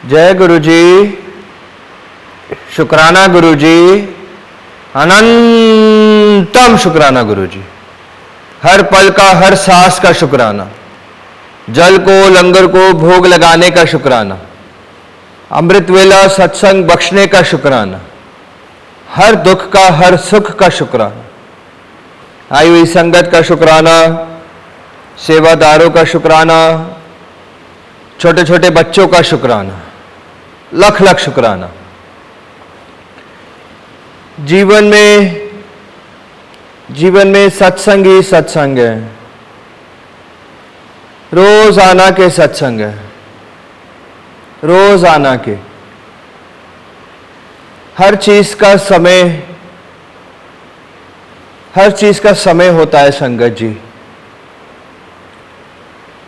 जय गुरु जी, शुक्राना गुरु जी, अनंतम शुक्राना गुरु जी। हर पल का, हर सांस का शुक्राना, जल को, लंगर को भोग लगाने का शुक्राना, अमृत वेला सत्संग बख्शने का शुक्राना, हर दुख का, हर सुख का शुक्राना, आई हुई संगत का शुक्राना, सेवादारों का शुक्राना, छोटे छोटे बच्चों का शुक्राना, लख लख शुक्राना। जीवन में सत्संग ही सत्संग है, रोजाना के सत्संग है, रोजाना के। हर चीज का समय होता है संगत जी,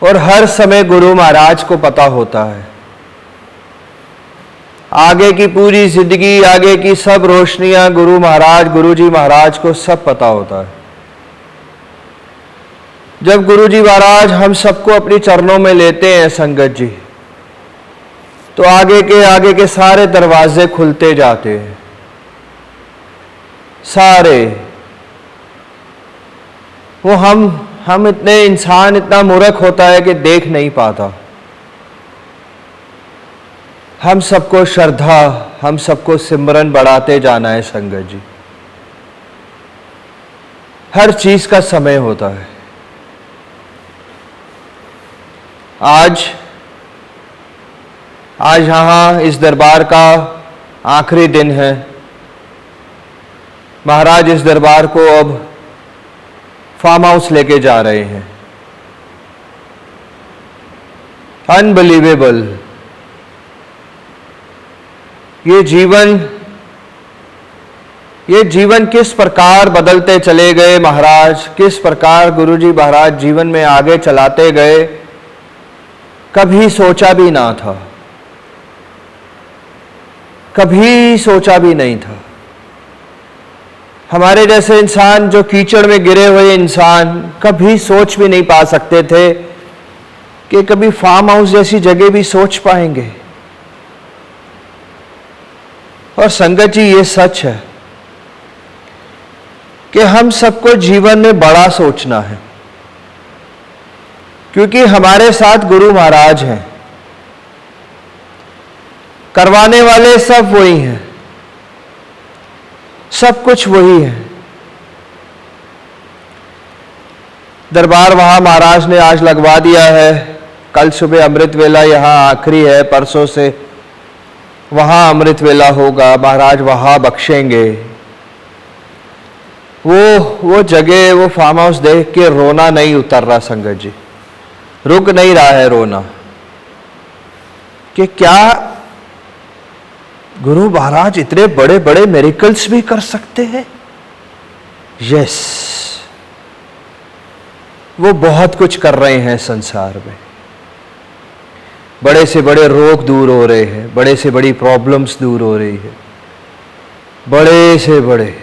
और हर समय गुरु महाराज को पता होता है। आगे की पूरी जिंदगी, आगे की सब रोशनियां गुरु महाराज, गुरु जी महाराज को सब पता होता है। जब गुरु जी महाराज हम सबको अपने चरणों में लेते हैं संगत जी, तो आगे के सारे दरवाजे खुलते जाते हैं, सारे। वो हम इतने इंसान इतना मूर्ख होता है कि देख नहीं पाता। हम सबको श्रद्धा, हम सबको सिमरन बढ़ाते जाना है संगत जी। हर चीज का समय होता है। आज यहां इस दरबार का आखिरी दिन है। महाराज इस दरबार को अब फार्म हाउस लेके जा रहे हैं। अनबिलीवेबल। ये जीवन किस प्रकार बदलते चले गए महाराज, किस प्रकार गुरुजी महाराज जीवन में आगे चलाते गए, कभी सोचा भी ना था, कभी सोचा भी नहीं था। हमारे जैसे इंसान, जो कीचड़ में गिरे हुए इंसान, कभी सोच भी नहीं पा सकते थे कि कभी फार्म हाउस जैसी जगह भी सोच पाएंगे। और संगत जी, ये सच है कि हम सबको जीवन में बड़ा सोचना है, क्योंकि हमारे साथ गुरु महाराज हैं। करवाने वाले सब वही हैं, सब कुछ वही है। दरबार वहां महाराज ने आज लगवा दिया है। कल सुबह अमृत वेला यहां आखिरी है, परसों से वहां अमृत वेला होगा। महाराज वहां बख्शेंगे। वो जगह, वो फार्म हाउस देख के रोना नहीं उतर रहा संगत जी, रुक नहीं रहा है रोना कि क्या गुरु महाराज इतने बड़े बड़े मिरेकल्स भी कर सकते हैं। यस, वो बहुत कुछ कर रहे हैं संसार में। बड़े से बड़े रोग दूर हो रहे हैं, बड़े से बड़ी प्रॉब्लम्स दूर हो रही है, बड़े से बड़े।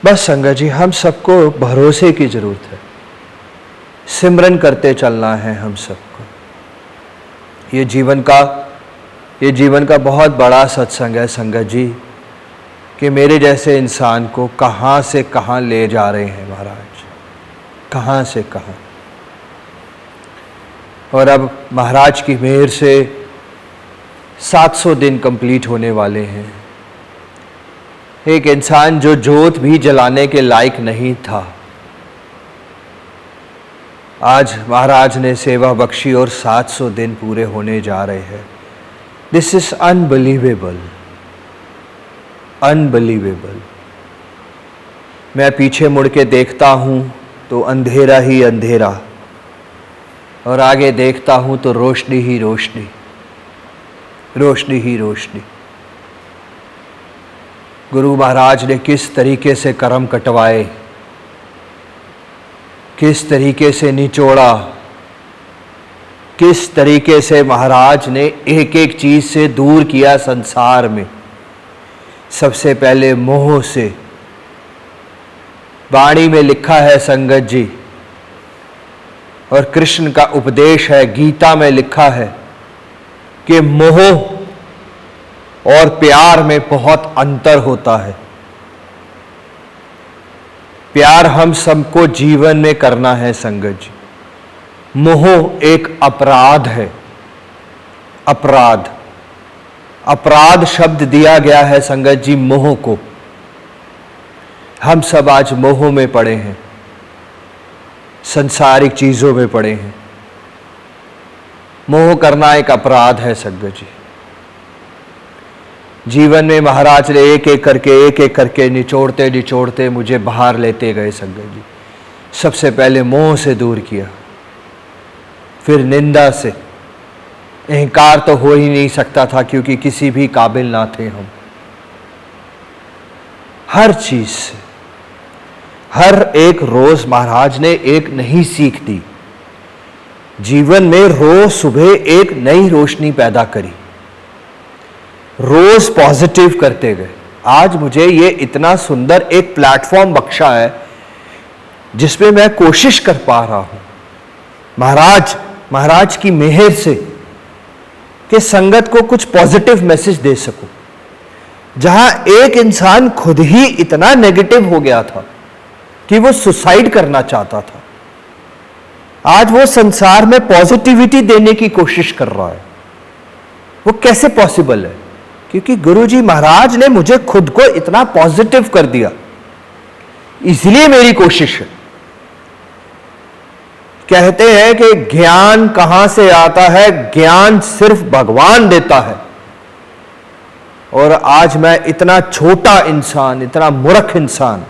बस संगत जी, हम सबको भरोसे की जरूरत है, सिमरन करते चलना है हम सबको। ये जीवन का बहुत बड़ा सत्संग है संगत जी, कि मेरे जैसे इंसान को कहाँ से कहाँ ले जा रहे हैं महाराज, कहाँ से कहाँ। और अब महाराज की मेहर से 700 दिन कंप्लीट होने वाले हैं। एक इंसान जो जोत भी जलाने के लायक नहीं था, आज महाराज ने सेवा बख्शी और 700 दिन पूरे होने जा रहे हैं। This is unbelievable, unbelievable. मैं पीछे मुड़ के देखता हूं तो अंधेरा ही अंधेरा, और आगे देखता हूं तो रोशनी ही रोशनी, रोशनी ही रोशनी। गुरु महाराज ने किस तरीके से कर्म कटवाए, किस तरीके से निचोड़ा, किस तरीके से महाराज ने एक एक चीज से दूर किया संसार में। सबसे पहले मोह से। वाणी में लिखा है संगत जी, और कृष्ण का उपदेश है, गीता में लिखा है कि मोह और प्यार में बहुत अंतर होता है। प्यार हम सबको जीवन में करना है संगत जी। मोह एक अपराध है। अपराध, अपराध शब्द दिया गया है संगत जी मोह को। हम सब आज मोह में पड़े हैं, सांसारिक चीजों में पड़े हैं। मोह करना एक अपराध है संगत जी। जीवन में महाराज ने एक एक करके निचोड़ते निचोड़ते मुझे बाहर लेते गए संगत जी। सबसे पहले मोह से दूर किया, फिर निंदा से। अहंकार तो हो ही नहीं सकता था क्योंकि किसी भी काबिल ना थे हम। हर चीज से, हर एक रोज महाराज ने एक नई सीख दी। जीवन में रोज सुबह एक नई रोशनी पैदा करी, रोज पॉजिटिव करते गए। आज मुझे ये इतना सुंदर एक प्लेटफॉर्म बख्शा है जिसमें मैं कोशिश कर पा रहा हूं महाराज की मेहर से कि संगत को कुछ पॉजिटिव मैसेज दे सकूं। जहां एक इंसान खुद ही इतना नेगेटिव हो गया था कि वो सुसाइड करना चाहता था, आज वो संसार में पॉजिटिविटी देने की कोशिश कर रहा है। वो कैसे पॉसिबल है? क्योंकि गुरुजी महाराज ने मुझे खुद को इतना पॉजिटिव कर दिया, इसलिए मेरी कोशिश है। कहते हैं कि ज्ञान कहां से आता है? ज्ञान सिर्फ भगवान देता है। और आज मैं इतना छोटा इंसान, इतना मूर्ख इंसान,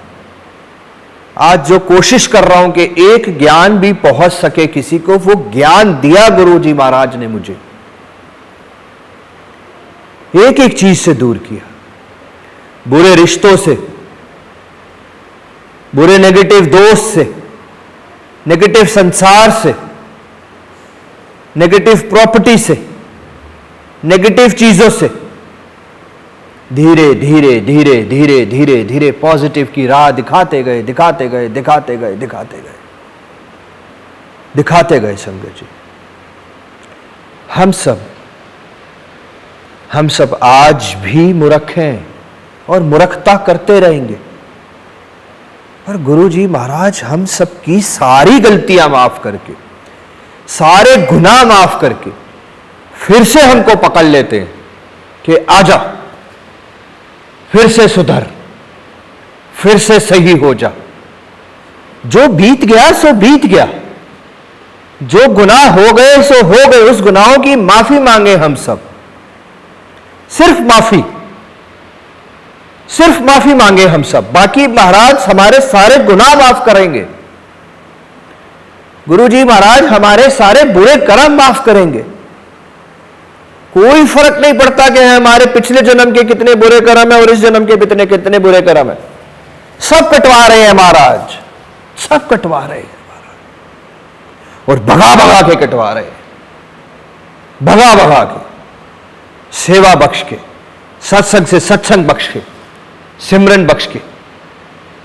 आज जो कोशिश कर रहा हूं कि एक ज्ञान भी पहुंच सके किसी को, वो ज्ञान दिया गुरुजी महाराज ने मुझे। एक एक चीज से दूर किया, बुरे रिश्तों से, बुरे नेगेटिव दोस्त से, नेगेटिव संसार से, नेगेटिव प्रॉपर्टी से, नेगेटिव चीजों से। धीरे धीरे धीरे धीरे धीरे धीरे पॉजिटिव की राह दिखाते गए, दिखाते गए, दिखाते गए, दिखाते गए, दिखाते गए संगत जी। हम सब आज भी मूर्ख हैं और मूर्खता करते रहेंगे। और गुरुजी महाराज हम सब की सारी गलतियां माफ करके, सारे गुनाह माफ करके फिर से हमको पकड़ लेते हैं कि आजा, फिर से सुधर, फिर से सही हो जा। जो बीत गया सो बीत गया, जो गुनाह हो गए सो हो गए। उस गुनाहों की माफी मांगे हम सब, सिर्फ माफी मांगे हम सब। बाकी महाराज हमारे सारे गुनाह माफ करेंगे। गुरुजी महाराज हमारे सारे बुरे कर्म माफ करेंगे। कोई फर्क नहीं पड़ता कि हमारे पिछले जन्म के कितने बुरे कर्म है और इस जन्म के कितने बुरे कर्म है। सब कटवा रहे हैं महाराज, सब कटवा रहे हैं महाराज। और भगा भगा के कटवा रहे हैं, भगा भगा के, सेवा बख्श के, सत्संग से सत्संग बख्श के, सिमरन बख्श के,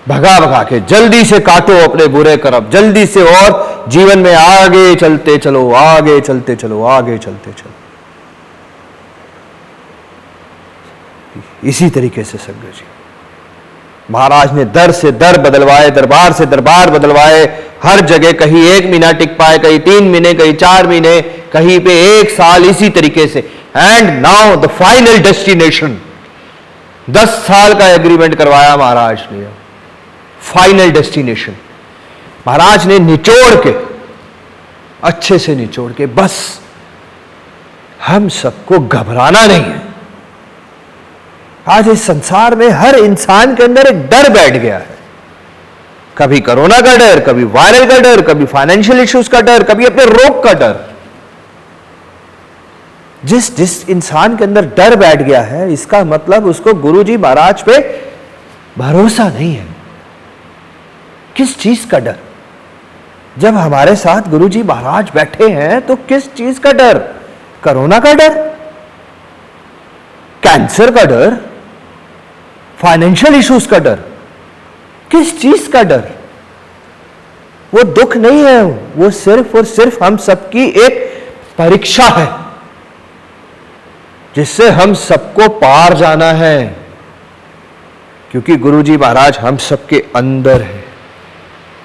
भगा भगा के। जल्दी से काटो अपने बुरे कर्म, जल्दी से, और जीवन में आगे चलते चलो, आगे चलते चलो, आगे चलते चलो। इसी तरीके से संगत जी महाराज ने दर से दर बदलवाए, दरबार से दरबार बदलवाए। हर जगह कहीं 1 महीना टिक पाए, कहीं 3 महीने, कहीं 4 महीने, कहीं पे 1 साल, इसी तरीके से। And now the final destination, 10 साल का एग्रीमेंट करवाया महाराज ने। फाइनल डेस्टिनेशन महाराज ने निचोड़ के, अच्छे से निचोड़ के, बस हम सबको घबराना नहीं है। आज इस संसार में हर इंसान के अंदर एक डर बैठ गया है। कभी कोरोना का डर, कभी वायरल का डर, कभी फाइनेंशियल इश्यूज का डर, कभी अपने रोग का डर। जिस इंसान के अंदर डर बैठ गया है, इसका मतलब उसको गुरुजी महाराज पे भरोसा नहीं है। किस चीज का डर? जब हमारे साथ गुरुजी महाराज बैठे हैं तो किस चीज का डर? कोरोना का डर, कैंसर का डर, फाइनेंशियल इश्यूज का डर, किस चीज का डर? वो दुख नहीं है, वो सिर्फ और सिर्फ हम सबकी एक परीक्षा है। जिससे हम सबको पार जाना है, क्योंकि गुरुजी महाराज हम सबके अंदर है,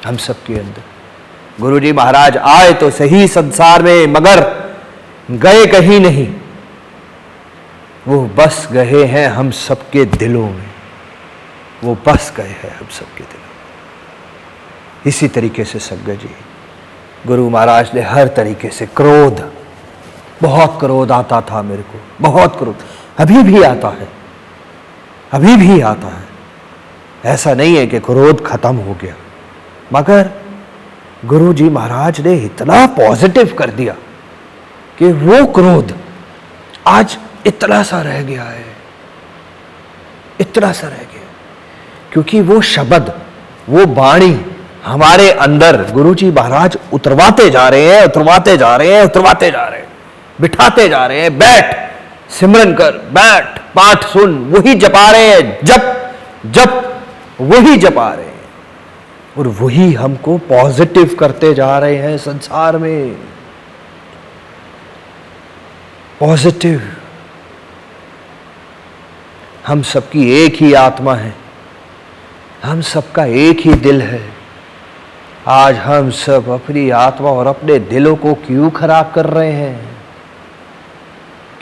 हम सबके अंदर। गुरुजी महाराज आए तो सही संसार में, मगर गए कहीं नहीं, वो बस गए हैं हम सबके दिलों में, वो बस गए हैं हम सबके दिलों में। इसी तरीके से संगत जी, गुरु महाराज ने हर तरीके से क्रोध, बहुत क्रोध आता था मेरे को, बहुत क्रोध, अभी भी आता है, अभी भी आता है। ऐसा नहीं है कि क्रोध खत्म हो गया, मगर गुरु जी महाराज ने इतना पॉजिटिव कर दिया कि वो क्रोध आज इतना सा रह गया है, इतना सा रह गया, क्योंकि वो शब्द, वो वाणी हमारे अंदर गुरु जी महाराज उतरवाते जा रहे हैं, उतरवाते जा रहे हैं, उतरवाते जा रहे हैं, बिठाते जा रहे हैं। बैठ, सिमरन कर, बैठ, पाठ सुन, वही जपा रहे हैं, जप जप वही जपा रहे हैं, और वही हमको पॉजिटिव करते जा रहे हैं संसार में। पॉजिटिव। हम सबकी एक ही आत्मा है, हम सबका एक ही दिल है। आज हम सब अपनी आत्मा और अपने दिलों को क्यों खराब कर रहे हैं?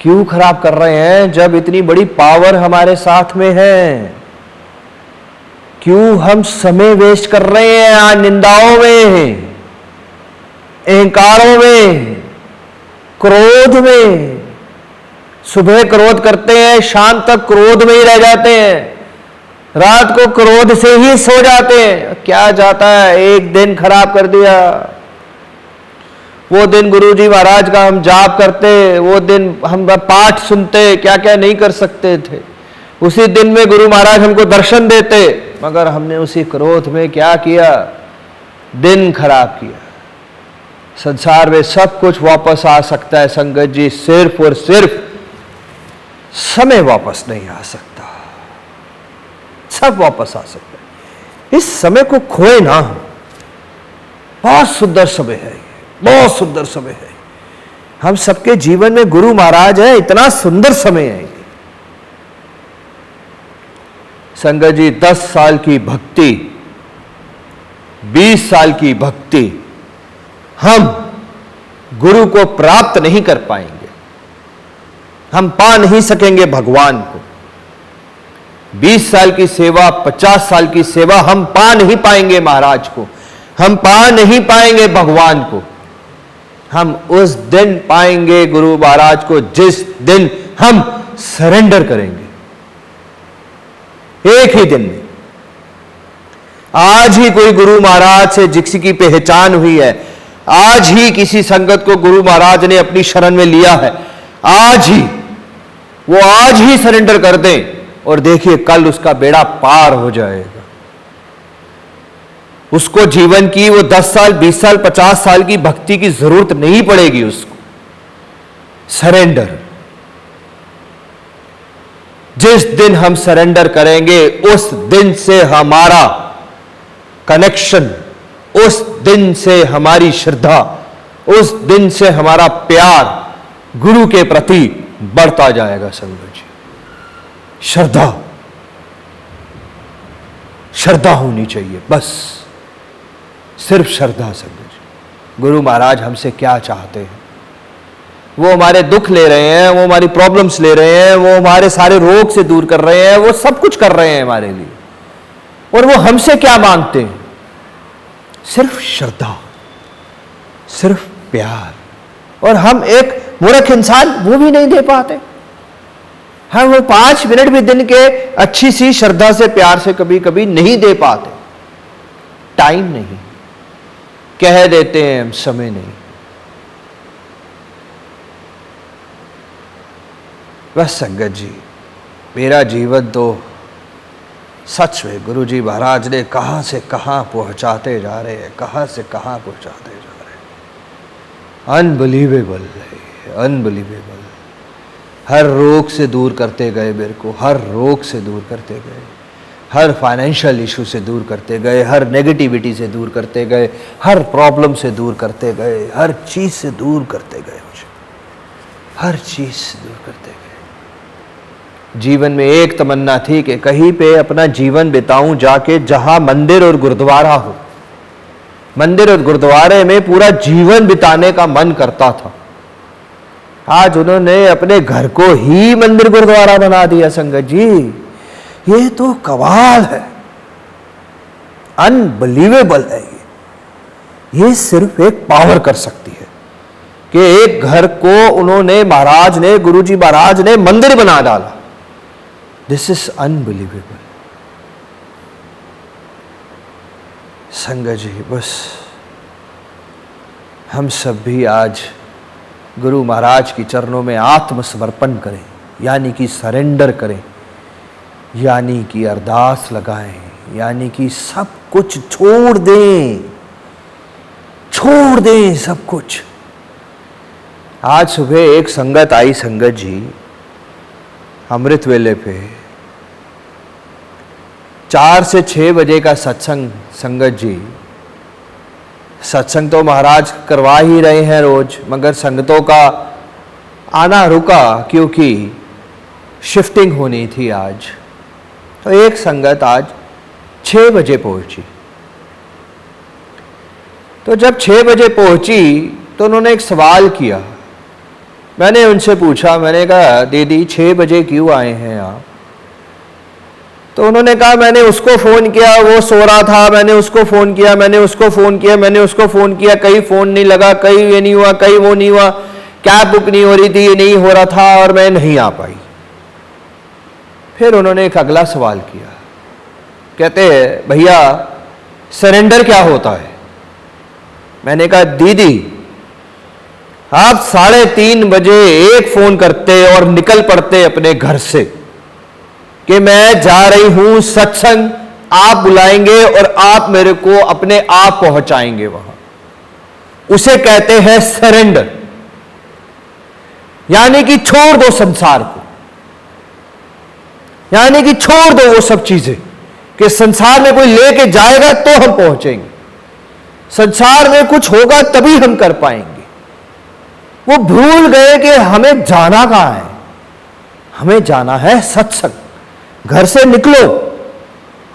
क्यों खराब कर रहे हैं जब इतनी बड़ी पावर हमारे साथ में है? क्यों हम समय वेस्ट कर रहे हैं आज निंदाओं में, अहंकारों में, क्रोध में? सुबह क्रोध करते हैं, शाम तक क्रोध में ही रह जाते हैं, रात को क्रोध से ही सो जाते हैं। क्या जाता है, एक दिन खराब कर दिया। वो दिन गुरुजी महाराज का हम जाप करते, वो दिन हम पाठ सुनते, क्या क्या नहीं कर सकते थे। उसी दिन में गुरु महाराज हमको दर्शन देते, मगर हमने उसी क्रोध में क्या किया, दिन खराब किया। संसार में सब कुछ वापस आ सकता है संगत जी, सिर्फ और सिर्फ समय वापस नहीं आ सकता। सब वापस आ सकता है, इस समय को खोए ना। बहुत सुंदर समय है, बहुत सुंदर समय है। हम सबके जीवन में गुरु महाराज है, इतना सुंदर समय है। संगत जी, 10 साल की भक्ति, 20 साल की भक्ति हम गुरु को प्राप्त नहीं कर पाएंगे, हम पा नहीं सकेंगे भगवान को। 20 साल की सेवा, 50 साल की सेवा हम पा नहीं पाएंगे महाराज को, हम पा नहीं पाएंगे भगवान को। हम उस दिन पाएंगे गुरु महाराज को जिस दिन हम सरेंडर करेंगे, एक ही दिन में। आज ही कोई गुरु महाराज से जिक्सी की पहचान हुई है, आज ही किसी संगत को गुरु महाराज ने अपनी शरण में लिया है, आज ही वो आज ही सरेंडर कर दें, और देखिए कल उसका बेड़ा पार हो जाएगा। उसको जीवन की वो 10 साल, 20 साल, 50 साल की भक्ति की जरूरत नहीं पड़ेगी उसको। सरेंडर, जिस दिन हम सरेंडर करेंगे उस दिन से हमारा कनेक्शन, उस दिन से हमारी श्रद्धा, उस दिन से हमारा प्यार गुरु के प्रति बढ़ता जाएगा संगत जी। श्रद्धा, श्रद्धा होनी चाहिए, बस सिर्फ श्रद्धा संगत जी। गुरु महाराज हमसे क्या चाहते हैं? वो हमारे दुख ले रहे हैं, वो हमारी प्रॉब्लम्स ले रहे हैं, वो हमारे सारे रोग से दूर कर रहे हैं, वो सब कुछ कर रहे हैं हमारे लिए। और वो हमसे क्या मांगते हैं? सिर्फ श्रद्धा, सिर्फ प्यार। और हम एक मूर्ख इंसान वो भी नहीं दे पाते। हम वो 5 मिनट भी दिन के अच्छी सी श्रद्धा से, प्यार से कभी कभी नहीं दे पाते। टाइम नहीं, कह देते हैं हम समय नहीं। बस संगत जी, मेरा जीवन तो सच में गुरु जी महाराज ने कहां से कहां पहुंचाते जा रहे हैं, कहां से कहां पहुंचाते जा रहे हैं। अनबिलीवेबल है, अनबिलीवेबल। हर रोग से दूर करते गए मेरे को, हर रोग से दूर करते गए, हर फाइनेंशियल इशू से दूर करते गए, हर नेगेटिविटी से दूर करते गए, हर प्रॉब्लम से दूर करते गए, हर चीज से दूर करते गए मुझे, हर चीज से दूर करते गए। जीवन में एक तमन्ना थी कि कहीं पे अपना जीवन बिताऊं जाके जहां मंदिर और गुरुद्वारा हो। मंदिर और गुरुद्वारे में पूरा जीवन बिताने का मन करता था। आज उन्होंने अपने घर को ही मंदिर गुरुद्वारा बना दिया। संगत जी, ये तो कमाल है, अनबिलीवेबल है। ये सिर्फ एक पावर कर सकती है कि एक घर को उन्होंने, महाराज ने, गुरुजी महाराज ने मंदिर बना डाला। This is unbelievable. संगत जी, बस हम सब भी आज गुरु महाराज की चरणों में आत्मसमर्पण करें, यानी कि सरेंडर करें, यानी कि अरदास लगाएं, यानी कि सब कुछ छोड़ दें सब कुछ। आज सुबह एक संगत आई, संगत जी, अमृत वेले पे 4 से 6 बजे का सत्संग। संगत जी, सत्संग तो महाराज करवा ही रहे हैं रोज, मगर संगतों का आना रुका क्योंकि शिफ्टिंग होनी थी आज। तो एक संगत आज 6 बजे पहुंची। तो जब 6 बजे पहुंची तो उन्होंने एक सवाल किया। मैंने उनसे पूछा, मैंने कहा दीदी 6 बजे क्यों आए हैं आप? तो उन्होंने कहा मैंने उसको फ़ोन किया, वो सो रहा था, मैंने उसको फ़ोन किया, मैंने उसको फ़ोन किया, मैंने उसको फ़ोन किया, कहीं फ़ोन नहीं लगा, कहीं ये नहीं हुआ, कहीं वो नहीं हुआ, कैब बुक नहीं हो रही थी, ये नहीं हो रहा था और मैं नहीं आ पाई। फिर उन्होंने एक अगला सवाल किया, कहते हैं भैया सरेंडर क्या होता है? मैंने कहा दीदी आप 3:30 बजे एक फ़ोन करते और निकल पड़ते अपने घर से कि मैं जा रही हूं सत्संग, आप बुलाएंगे और आप मेरे को अपने आप पहुंचाएंगे वहां। उसे कहते हैं सरेंडर, यानी कि छोड़ दो संसार को, यानी कि छोड़ दो वो सब चीजें कि संसार में कोई लेके जाएगा तो हम पहुंचेंगे, संसार में कुछ होगा तभी हम कर पाएंगे। वो भूल गए कि हमें जाना कहां है, हमें जाना है सत्संग। घर से निकलो,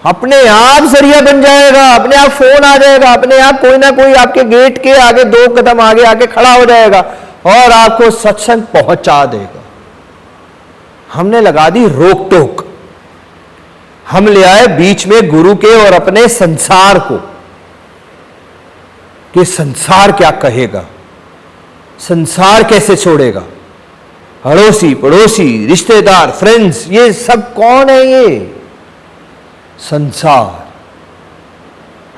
अपने आप जरिया बन जाएगा, अपने आप फोन आ जाएगा, अपने आप कोई ना कोई आपके गेट के आगे 2 कदम आगे आके खड़ा हो जाएगा और आपको सत्संग पहुंचा देगा। हमने लगा दी रोक टोक, हम ले आए बीच में गुरु के और अपने संसार को कि संसार क्या कहेगा, संसार कैसे छोड़ेगा, अड़ोसी पड़ोसी रिश्तेदार फ्रेंड्स, ये सब कौन है? ये संसार।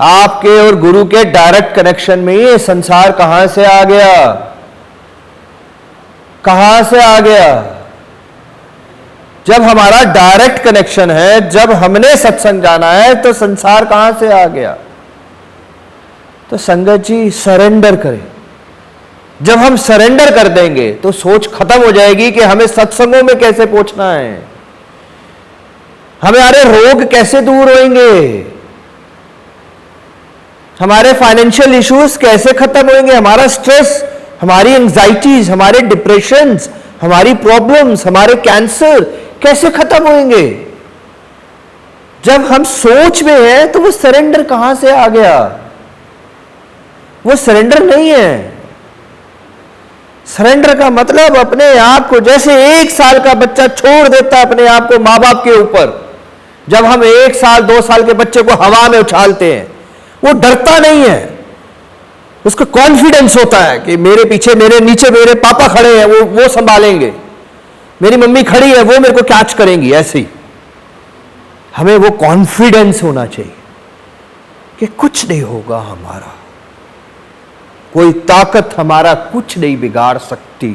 आपके और गुरु के डायरेक्ट कनेक्शन में ये संसार कहां से आ गया? कहां से आ गया? जब हमारा डायरेक्ट कनेक्शन है, जब हमने सत्संग जाना है, तो संसार कहां से आ गया? तो संगत जी सरेंडर करें। जब हम सरेंडर कर देंगे तो सोच खत्म हो जाएगी कि हमें सत्संगों में कैसे पहुंचना है, हमारे रोग कैसे दूर होंगे, हमारे फाइनेंशियल इश्यूज कैसे खत्म होंगे, हमारा स्ट्रेस, हमारी एंजाइटीज, हमारे डिप्रेशंस, हमारी प्रॉब्लम्स, हमारे कैंसर कैसे खत्म होंगे। जब हम सोच में हैं तो वो सरेंडर कहां से आ गया? वो सरेंडर नहीं है। सरेंडर का मतलब अपने आप को, जैसे 1 साल का बच्चा छोड़ देता अपने आप को मां बाप के ऊपर। जब हम 1 साल 2 साल के बच्चे को हवा में उछालते हैं, वो डरता नहीं है, उसको कॉन्फिडेंस होता है कि मेरे पीछे, मेरे नीचे मेरे पापा खड़े हैं, वो संभालेंगे, मेरी मम्मी खड़ी है, वो मेरे को कैच करेंगी। ऐसे ही हमें वो कॉन्फिडेंस होना चाहिए कि कुछ नहीं होगा हमारा, कोई ताकत हमारा कुछ नहीं बिगाड़ सकती,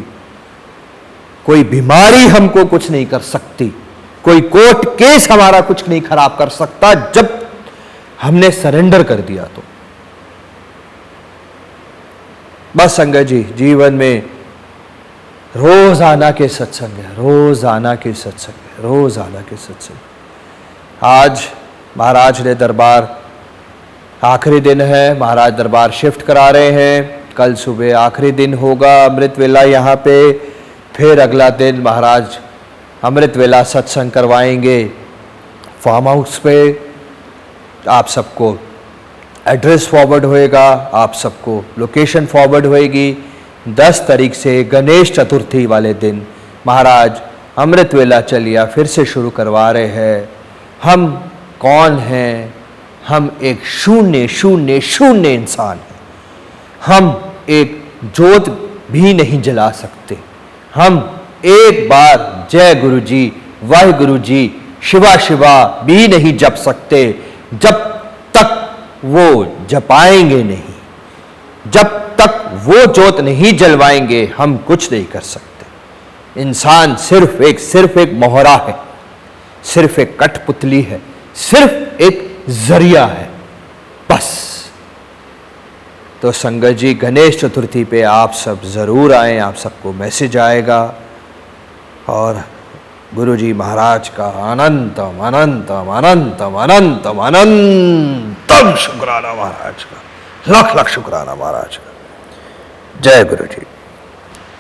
कोई बीमारी हमको कुछ नहीं कर सकती, कोई कोर्ट केस हमारा कुछ नहीं खराब कर सकता जब हमने सरेंडर कर दिया। तो बस संगत जी, जीवन में रोजाना के सत्संग है, रोजाना के सत्संग है, रोजाना के सत्संग। आज महाराज ने दरबार, आखिरी दिन है, महाराज दरबार शिफ्ट करा रहे हैं, कल सुबह आखिरी दिन होगा अमृत वेला यहाँ पे, फिर अगला दिन महाराज अमृत वेला सत्संग करवाएंगे फार्म हाउस पे। आप सबको एड्रेस फॉरवर्ड होएगा, आप सबको लोकेशन फॉरवर्ड होएगी। 10 तारीख से गणेश चतुर्थी वाले दिन महाराज अमृत वेला चलिया फिर से शुरू करवा रहे हैं। हम कौन हैं? हम एक शून्य शून्य शून्य इंसान हैं। हम एक जोत भी नहीं जला सकते। हम एक बार जय गुरु जी, वाहिगुरु जी, शिवा शिवा भी नहीं जप सकते जब तक वो जपाएंगे नहीं। जब तक वो जोत नहीं जलवाएंगे हम कुछ नहीं कर सकते। इंसान सिर्फ एक मोहरा है, सिर्फ एक कठपुतली है, सिर्फ एक जरिया है, बस। तो संगत जी गणेश चतुर्थी पे आप सब जरूर आएं, आप सबको मैसेज आएगा। और गुरु जी महाराज का अनंतम अनंतम अनंतम अनंतम अनंतम शुक्राना महाराज का, लाख लाख शुक्राना महाराज का। जय गुरु जी।